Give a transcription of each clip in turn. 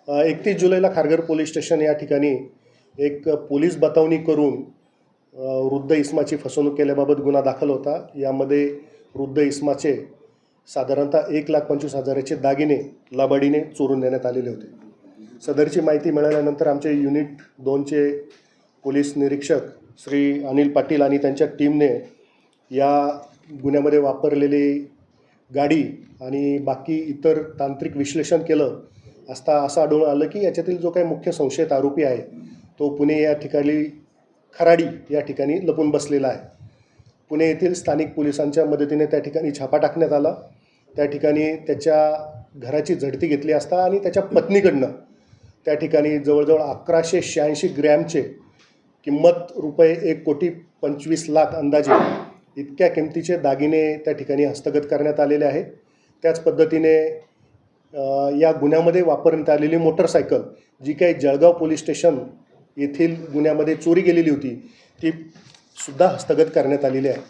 31 जुलैला Kharghar police station या ठिकाणी एक पोलीस बतावणी करून वृद्ध इस्माची फसवणूक केल्याबाबत गुन्हा दाखल होता। यामध्ये वृद्ध इस्माचे साधारणतः 1,25,000चे दागिने लबाडीने चोरून नेण्यात आलेले होते। सदरची माहिती मिळाल्यानंतर आमचे युनिट 2चे पोलीस निरीक्षक श्री अनिल पाटील आणि त्यांच्या टीमने या गुन्ह्यामध्ये वापरलेली गाडी आणि बाकी इतर तांत्रिक विश्लेषण केलं असता असं आढळून आलं की याच्यातील जो काही मुख्य संशयित आरोपी आहे तो पुणे या ठिकाणी खराडी या ठिकाणी लपून बसलेला आहे। पुणे येथील स्थानिक पोलिसांच्या मदतीने त्या ठिकाणी छापा टाकण्यात आला। त्या ठिकाणी त्याच्या घराची झडती घेतली असता आणि त्याच्या पत्नीकडनं त्या ठिकाणी जवळजवळ 1186 ग्रॅमचे किंमत रुपये 1,25,00,000 अंदाजे इतक्या किमतीचे दागिने त्या ठिकाणी हस्तगत करण्यात आलेले आहेत। त्याच पद्धतीने या गुन्ह्यामध्ये वापरण्यात आलेली मोटरसायकल जी काही जळगाव पोलीस स्टेशन येथील गुन्ह्यामध्ये चोरी गेलेली होती ती सुद्धा हस्तगत करण्यात आलेली आहे।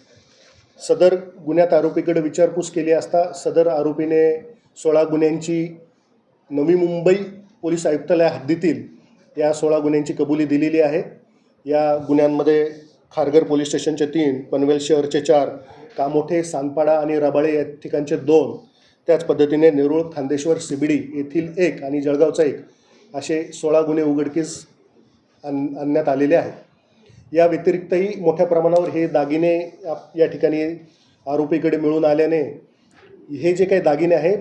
सदर गुन्ह्यात आरोपीकडे विचारपूस केली असता सदर आरोपीने 16 गुन्ह्यांची नवी मुंबई पोलीस आयुक्तालय हद्दीतील या 16 गुन्ह्यांची कबुली दिलेली आहे। या गुन्ह्यांमध्ये खारघर पोलीस स्टेशनचे 3, पनवेल शहरचे 4, कामोठे, सानपाडा आणि रबाळे या ठिकाणचे 2, त्याच पद्धतीने नेरूळ, खांदेश्वर, सिबडी येथील 1 आणि जळगावचा 1 असे 16 गुन्हे उघडकीस आणण्यात आलेले आहेत। या व्यतिरिक्तही मोठ्या प्रमाणावर हे दागिने या ठिकाणी आरोपीकडे मिळून आल्याने हे जे काही दागिने आहेत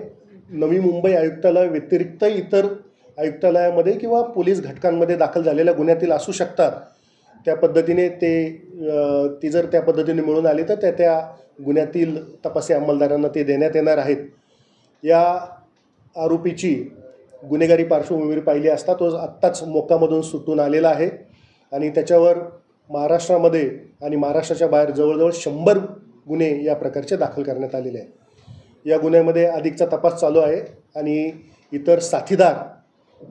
नवी मुंबई आयुक्तालय व्यतिरिक्त इतर आयुक्तालयामध्ये किंवा पोलीस घटकांमध्ये दाखल झालेल्या गुन्ह्यातील असू शकतात। त्या पद्धतीने ती जर त्या पद्धतीने मिळून आली तर त्या गुन्ह्यातील तपासी अंमलदारांना ते देण्यात येणार आहेत। या आरोपीची गुन्हेगारी पार्श्वभूमी पाहिली असता तो आत्ताच मोक्कामधून सुटून आलेला आहे आणि त्याच्यावर महाराष्ट्रामध्ये आणि महाराष्ट्राच्या बाहेर जवळजवळ 100 गुन्हे या प्रकारचे दाखल करण्यात आलेले आहेत। या गुन्ह्यामध्ये अधिकचा तपास चालू आहे आणि इतर साथीदार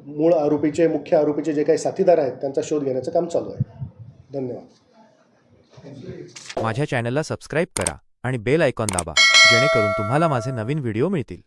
मुख्य आरोपीचे जे काही साथीदार आहेत त्यांचा शोध घेण्याचं काम चालू आहे। धन्यवाद। माझ्या चॅनलला सबस्क्राइब करा आणि बेल आयकॉन दाबा जेणेकरून तुम्हाला माझे नवीन व्हिडिओ मिळतील।